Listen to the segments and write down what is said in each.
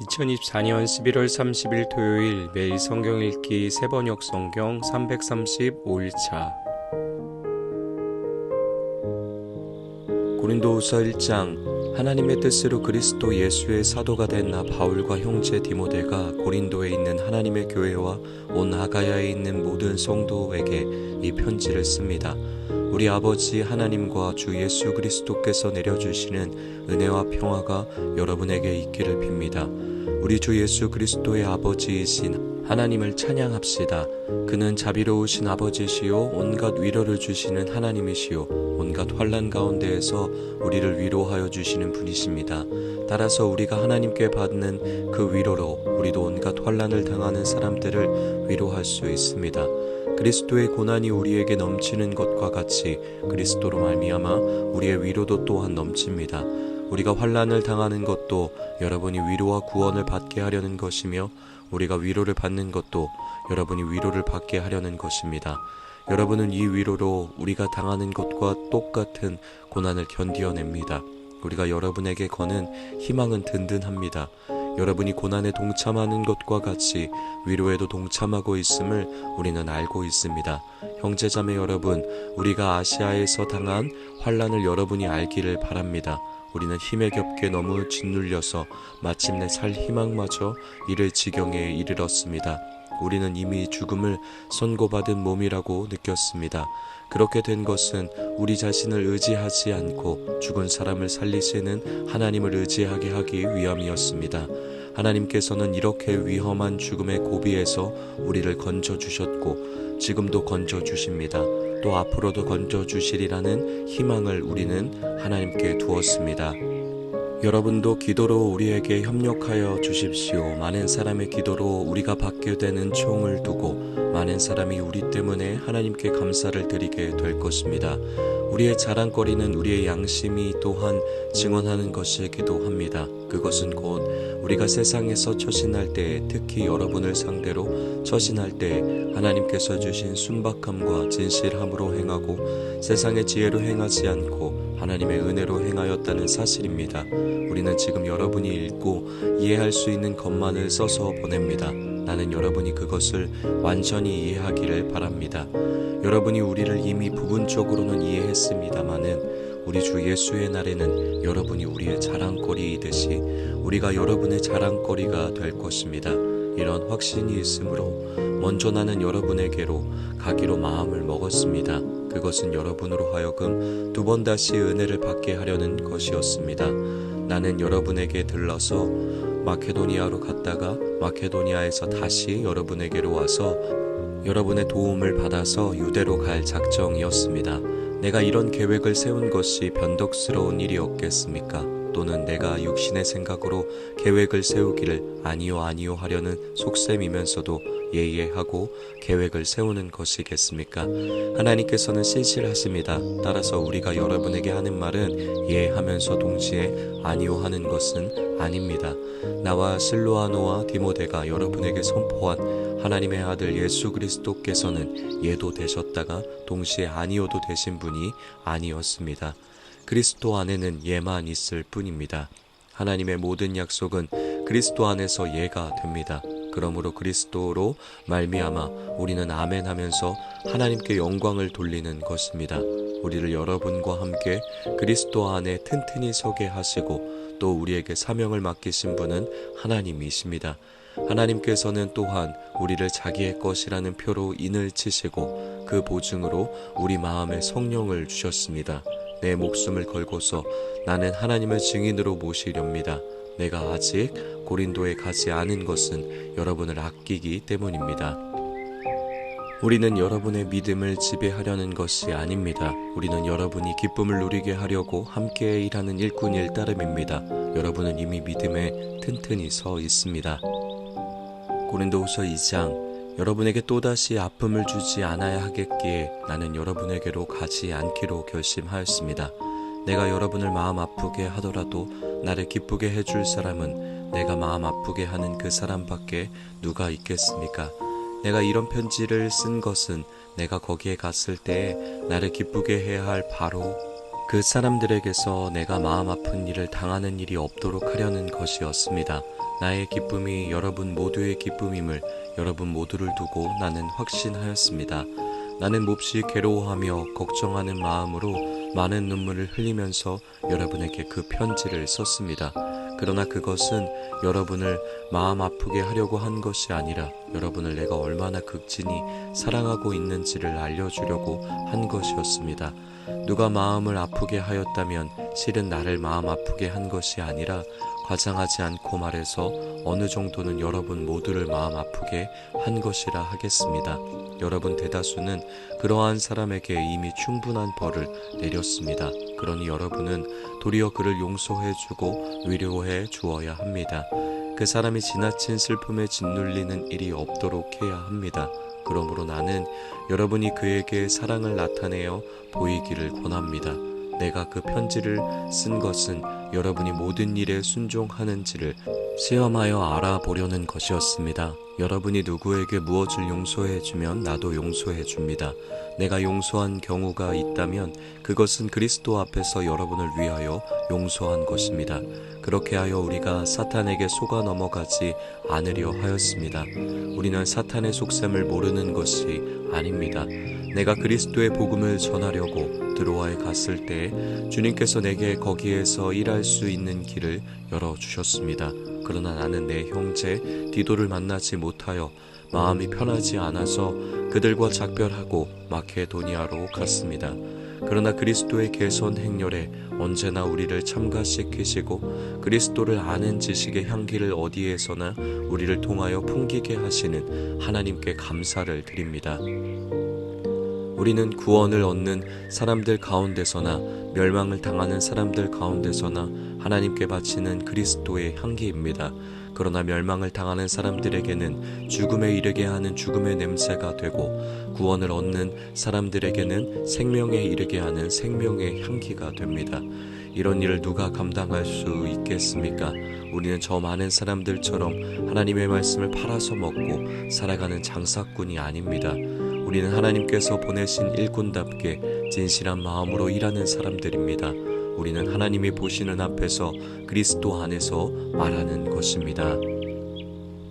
2024년 11월 30일 토요일 매일 성경 읽기 세번역 성경 335일차 고린도후서 1장 하나님의 뜻으로 그리스도 예수의 사도가 된 나 바울과 형제 디모데가 고린도에 있는 하나님의 교회와 온 아가야에 있는 모든 성도에게 이 편지를 씁니다. 우리 아버지 하나님과 주 예수 그리스도께서 내려주시는 은혜와 평화가 여러분에게 있기를 빕니다. 우리 주 예수 그리스도의 아버지이신 하나님을 찬양합시다. 그는 자비로우신 아버지시요 온갖 위로를 주시는 하나님이시요 온갖 환난 가운데에서 우리를 위로하여 주시는 분이십니다. 따라서 우리가 하나님께 받는 그 위로로 우리도 온갖 환난을 당하는 사람들을 위로할 수 있습니다. 그리스도의 고난이 우리에게 넘치는 것과 같이 그리스도로 말미암아 우리의 위로도 또한 넘칩니다. 우리가 환난을 당하는 것도 여러분이 위로와 구원을 받게 하려는 것이며 우리가 위로를 받는 것도 여러분이 위로를 받게 하려는 것입니다. 여러분은 이 위로로 우리가 당하는 것과 똑같은 고난을 견디어냅니다. 우리가 여러분에게 거는 희망은 든든합니다. 여러분이 고난에 동참하는 것과 같이 위로에도 동참하고 있음을 우리는 알고 있습니다. 형제자매 여러분, 우리가 아시아에서 당한 환난을 여러분이 알기를 바랍니다. 우리는 힘에 겹게 너무 짓눌려서 마침내 살 희망마저 잃을 지경에 이르렀습니다. 우리는 이미 죽음을 선고받은 몸이라고 느꼈습니다. 그렇게 된 것은 우리 자신을 의지하지 않고 죽은 사람을 살리시는 하나님을 의지하게 하기 위함이었습니다. 하나님께서는 이렇게 위험한 죽음의 고비에서 우리를 건져주셨고 지금도 건져주십니다. 또 앞으로도 건져주시리라는 희망을 우리는 하나님께 두었습니다. 여러분도 기도로 우리에게 협력하여 주십시오. 많은 사람의 기도로 우리가 받게 되는 총을 두고 많은 사람이 우리 때문에 하나님께 감사를 드리게 될 것입니다. 우리의 자랑거리는 우리의 양심이 또한 증언하는 것이기도 합니다. 그것은 곧 우리가 세상에서 처신할 때, 특히 여러분을 상대로 처신할 때 하나님께서 주신 순박함과 진실함으로 행하고 세상의 지혜로 행하지 않고 하나님의 은혜로 행하였다는 사실입니다. 우리는 지금 여러분이 읽고 이해할 수 있는 것만을 써서 보냅니다. 나는 여러분이 그것을 완전히 이해하기를 바랍니다. 여러분이 우리를 이미 부분적으로는 이해했습니다마는 우리 주 예수의 날에는 여러분이 우리의 자랑거리이듯이 우리가 여러분의 자랑거리가 될 것입니다. 이런 확신이 있으므로 먼저 나는 여러분에게로 가기로 마음을 먹었습니다. 그것은 여러분으로 하여금 두 번 다시 은혜를 받게 하려는 것이었습니다. 나는 여러분에게 들러서 마케도니아로 갔다가 마케도니아에서 다시 여러분에게로 와서 여러분의 도움을 받아서 유대로 갈 작정이었습니다. 내가 이런 계획을 세운 것이 변덕스러운 일이었겠습니까? 또는 내가 육신의 생각으로 계획을 세우기를 아니요 하려는 속셈이면서도 예예하고 계획을 세우는 것이겠습니까? 하나님께서는 신실하십니다. 따라서 우리가 여러분에게 하는 말은 예 하면서 동시에 아니요 하는 것은 아닙니다. 나와 실로아노와 디모데가 여러분에게 선포한 하나님의 아들 예수 그리스도께서는 예도 되셨다가 동시에 아니요도 되신 분이 아니었습니다. 그리스도 안에는 예만 있을 뿐입니다. 하나님의 모든 약속은 그리스도 안에서 예가 됩니다. 그러므로 그리스도로 말미암아 우리는 아멘 하면서 하나님께 영광을 돌리는 것입니다. 우리를 여러분과 함께 그리스도 안에 튼튼히 서게 하시고 또 우리에게 사명을 맡기신 분은 하나님이십니다. 하나님께서는 또한 우리를 자기의 것이라는 표로 인을 치시고 그 보증으로 우리 마음에 성령을 주셨습니다. 내 목숨을 걸고서 나는 하나님을 증인으로 모시렵니다. 내가 아직 고린도에 가지 않은 것은 여러분을 아끼기 때문입니다. 우리는 여러분의 믿음을 지배하려는 것이 아닙니다. 우리는 여러분이 기쁨을 누리게 하려고 함께 일하는 일꾼 일따름입니다. 여러분은 이미 믿음에 튼튼히 서 있습니다. 고린도후서 2장 여러분에게 또다시 아픔을 주지 않아야 하겠기에 나는 여러분에게로 가지 않기로 결심하였습니다. 내가 여러분을 마음 아프게 하더라도 나를 기쁘게 해줄 사람은 내가 마음 아프게 하는 그 사람밖에 누가 있겠습니까? 내가 이런 편지를 쓴 것은 내가 거기에 갔을 때에 나를 기쁘게 해야 할 바로 그 사람들에게서 내가 마음 아픈 일을 당하는 일이 없도록 하려는 것이었습니다. 나의 기쁨이 여러분 모두의 기쁨임을 여러분 모두를 두고 나는 확신하였습니다. 나는 몹시 괴로워하며 걱정하는 마음으로 많은 눈물을 흘리면서 여러분에게 그 편지를 썼습니다. 그러나 그것은 여러분을 마음 아프게 하려고 한 것이 아니라 여러분을 내가 얼마나 극진히 사랑하고 있는지를 알려주려고 한 것이었습니다. 누가 마음을 아프게 하였다면 실은 나를 마음 아프게 한 것이 아니라 과장하지 않고 말해서 어느 정도는 여러분 모두를 마음 아프게 한 것이라 하겠습니다. 여러분 대다수는 그러한 사람에게 이미 충분한 벌을 내렸습니다. 그러니 여러분은 도리어 그를 용서해주고 위로해 주어야 합니다. 그 사람이 지나친 슬픔에 짓눌리는 일이 없도록 해야 합니다. 그러므로 나는 여러분이 그에게 사랑을 나타내어 보이기를 권합니다. 내가 그 편지를 쓴 것은 여러분이 모든 일에 순종하는지를 시험하여 알아보려는 것이었습니다. 여러분이 누구에게 무엇을 용서해주면 나도 용서해줍니다. 내가 용서한 경우가 있다면 그것은 그리스도 앞에서 여러분을 위하여 용서한 것입니다. 그렇게 하여 우리가 사탄에게 속아 넘어가지 않으려 하였습니다. 우리는 사탄의 속셈을 모르는 것이 아닙니다. 내가 그리스도의 복음을 전하려고 드로아에 갔을 때 주님께서 내게 거기에서 일할 수 있는 길을 열어주셨습니다. 그러나 나는 내 형제 디도를 만나지 못하여 마음이 편하지 않아서 그들과 작별하고 마케도니아로 갔습니다. 그러나 그리스도의 개선 행렬에 언제나 우리를 참가시키시고 그리스도를 아는 지식의 향기를 어디에서나 우리를 통하여 풍기게 하시는 하나님께 감사를 드립니다. 우리는 구원을 얻는 사람들 가운데서나 멸망을 당하는 사람들 가운데서나 하나님께 바치는 그리스도의 향기입니다. 그러나 멸망을 당하는 사람들에게는 죽음에 이르게 하는 죽음의 냄새가 되고 구원을 얻는 사람들에게는 생명에 이르게 하는 생명의 향기가 됩니다. 이런 일을 누가 감당할 수 있겠습니까? 우리는 저 많은 사람들처럼 하나님의 말씀을 팔아서 먹고 살아가는 장사꾼이 아닙니다. 우리는 하나님께서 보내신 일꾼답게 진실한 마음으로 일하는 사람들입니다. 우리는 하나님이 보시는 앞에서 그리스도 안에서 말하는 것입니다.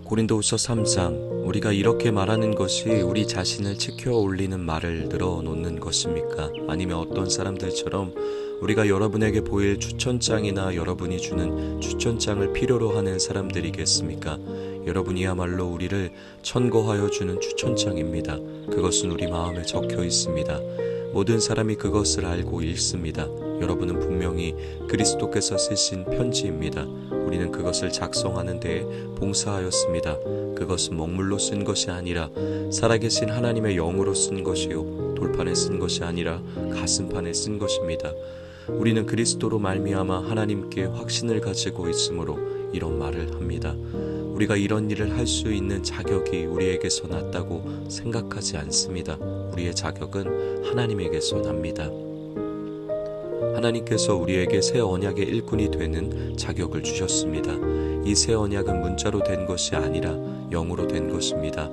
고린도후서 3장, 우리가 이렇게 말하는 것이 우리 자신을 지켜 올리는 말을 늘어놓는 것입니까? 아니면 어떤 사람들처럼 우리가 여러분에게 보일 추천장이나 여러분이 주는 추천장을 필요로 하는 사람들이겠습니까? 여러분이야말로 우리를 천거하여 주는 추천장입니다. 그것은 우리 마음에 적혀 있습니다. 모든 사람이 그것을 알고 읽습니다. 여러분은 분명히 그리스도께서 쓰신 편지입니다. 우리는 그것을 작성하는 데에 봉사하였습니다. 그것은 먹물로 쓴 것이 아니라 살아계신 하나님의 영으로 쓴 것이요 돌판에 쓴 것이 아니라 가슴판에 쓴 것입니다. 우리는 그리스도로 말미암아 하나님께 확신을 가지고 있으므로 이런 말을 합니다. 우리가 이런 일을 할 수 있는 자격이 우리에게서 났다고 생각하지 않습니다. 우리의 자격은 하나님에게서 납니다. 하나님께서 우리에게 새 언약의 일꾼이 되는 자격을 주셨습니다. 이 새 언약은 문자로 된 것이 아니라 영으로 된 것입니다.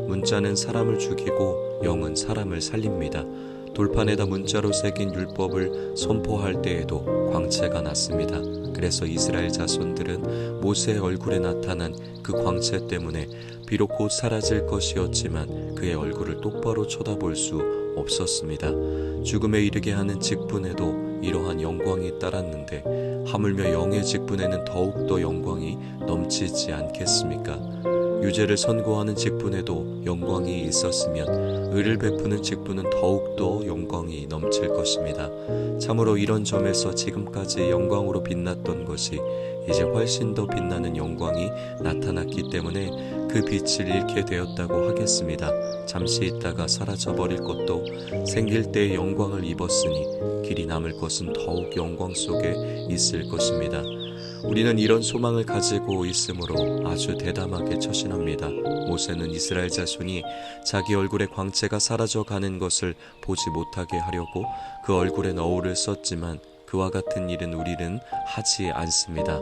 문자는 사람을 죽이고 영은 사람을 살립니다. 돌판에다 문자로 새긴 율법을 선포할 때에도 광채가 났습니다. 그래서 이스라엘 자손들은 모세의 얼굴에 나타난 그 광채 때문에 비록 곧 사라질 것이었지만 그의 얼굴을 똑바로 쳐다볼 수 없었습니다. 죽음에 이르게 하는 직분에도 이러한 영광이 따랐는데 하물며 영의 직분에는 더욱더 영광이 넘치지 않겠습니까? 유죄를 선고하는 직분에도 영광이 있었으면 의를 베푸는 직분은 더욱더 영광이 넘칠 것입니다. 참으로 이런 점에서 지금까지 영광으로 빛났던 것이 이제 훨씬 더 빛나는 영광이 나타났기 때문에 그 빛을 잃게 되었다고 하겠습니다. 잠시 있다가 사라져버릴 것도 생길 때의 영광을 입었으니 길이 남을 것은 더욱 영광 속에 있을 것입니다. 우리는 이런 소망을 가지고 있으므로 아주 대담하게 처신합니다. 모세는 이스라엘 자손이 자기 얼굴의 광채가 사라져가는 것을 보지 못하게 하려고 그 얼굴에 너울을 썼지만 그와 같은 일은 우리는 하지 않습니다.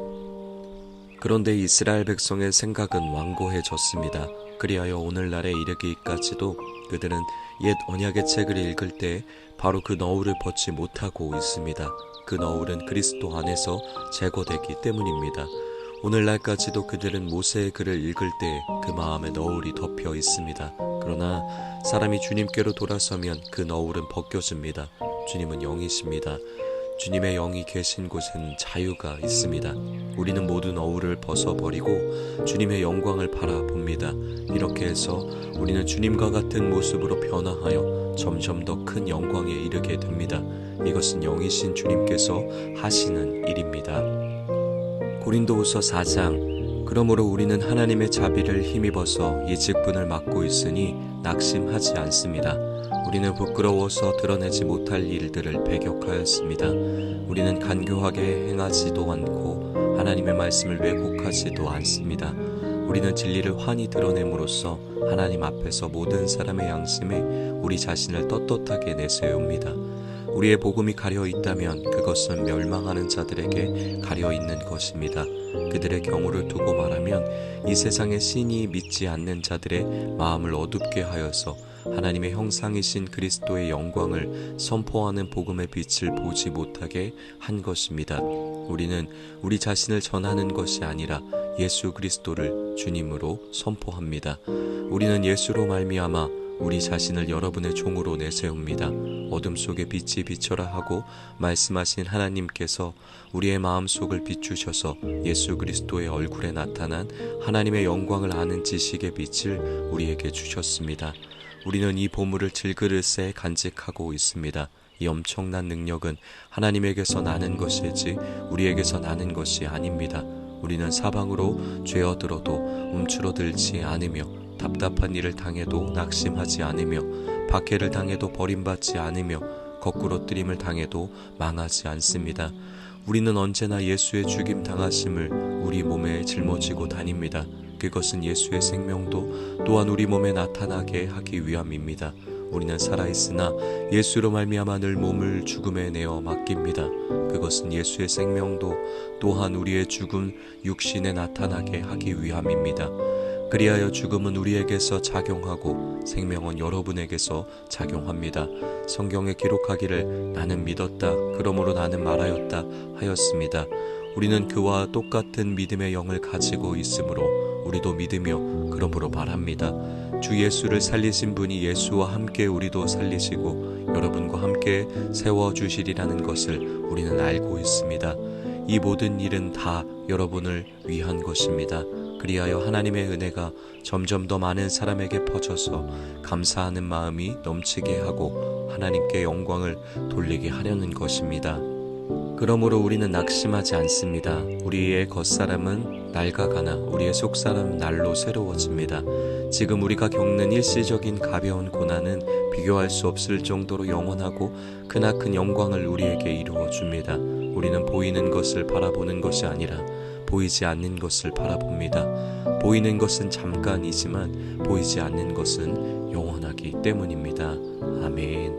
그런데 이스라엘 백성의 생각은 완고해졌습니다. 그리하여 오늘날에 이르기까지도 그들은 옛 언약의 책을 읽을 때 바로 그 너울을 벗지 못하고 있습니다. 그 너울은 그리스도 안에서 제거되기 때문입니다. 오늘날까지도 그들은 모세의 글을 읽을 때 그 마음에 너울이 덮여 있습니다. 그러나 사람이 주님께로 돌아서면 그 너울은 벗겨집니다. 주님은 영이십니다. 주님의 영이 계신 곳에는 자유가 있습니다. 우리는 모두 너울을 벗어버리고 주님의 영광을 바라봅니다. 이렇게 해서 우리는 주님과 같은 모습으로 변화하여 점점 더 큰 영광에 이르게 됩니다. 이것은 영이신 주님께서 하시는 일입니다. 고린도후서 4장. 그러므로 우리는 하나님의 자비를 힘입어서 이 직분을 맡고 있으니 낙심하지 않습니다. 우리는 부끄러워서 드러내지 못할 일들을 배격하였습니다. 우리는 간교하게 행하지도 않고 하나님의 말씀을 왜곡하지도 않습니다. 우리는 진리를 환히 드러냄으로써 하나님 앞에서 모든 사람의 양심에 우리 자신을 떳떳하게 내세웁니다. 우리의 복음이 가려 있다면 그것은 멸망하는 자들에게 가려 있는 것입니다. 그들의 경우를 두고 말하면 이 세상의 신이 믿지 않는 자들의 마음을 어둡게 하여서 하나님의 형상이신 그리스도의 영광을 선포하는 복음의 빛을 보지 못하게 한 것입니다. 우리는 우리 자신을 전하는 것이 아니라 예수 그리스도를 주님으로 선포합니다. 우리는 예수로 말미암아 우리 자신을 여러분의 종으로 내세웁니다. 어둠 속에 빛이 비춰라 하고 말씀하신 하나님께서 우리의 마음속을 비추셔서 예수 그리스도의 얼굴에 나타난 하나님의 영광을 아는 지식의 빛을 우리에게 주셨습니다. 우리는 이 보물을 질그릇에 간직하고 있습니다. 이 엄청난 능력은 하나님에게서 나는 것이지 우리에게서 나는 것이 아닙니다. 우리는 사방으로 죄어들어도 움츠러들지 않으며 답답한 일을 당해도 낙심하지 않으며 박해를 당해도 버림받지 않으며 거꾸로 뜨림을 당해도 망하지 않습니다. 우리는 언제나 예수의 죽임 당하심을 우리 몸에 짊어지고 다닙니다. 그것은 예수의 생명도 또한 우리 몸에 나타나게 하기 위함입니다. 우리는 살아있으나 예수로 말미암아 늘 몸을 죽음에 내어 맡깁니다. 그것은 예수의 생명도 또한 우리의 죽은 육신에 나타나게 하기 위함입니다. 그리하여 죽음은 우리에게서 작용하고 생명은 여러분에게서 작용합니다. 성경에 기록하기를 나는 믿었다 그러므로 나는 말하였다 하였습니다. 우리는 그와 똑같은 믿음의 영을 가지고 있으므로 우리도 믿으며 그러므로 말합니다. 주 예수를 살리신 분이 예수와 함께 우리도 살리시고 여러분과 함께 세워주시리라는 것을 우리는 알고 있습니다. 이 모든 일은 다 여러분을 위한 것입니다. 그리하여 하나님의 은혜가 점점 더 많은 사람에게 퍼져서 감사하는 마음이 넘치게 하고 하나님께 영광을 돌리게 하려는 것입니다. 그러므로 우리는 낙심하지 않습니다. 우리의 겉사람은 낡아가나 우리의 속사람은 날로 새로워집니다. 지금 우리가 겪는 일시적인 가벼운 고난은 비교할 수 없을 정도로 영원하고 크나큰 영광을 우리에게 이루어 줍니다. 우리는 보이는 것을 바라보는 것이 아니라 보이지 않는 것을 바라봅니다. 보이는 것은 잠깐이지만 보이지 않는 것은 영원하기 때문입니다. 아멘.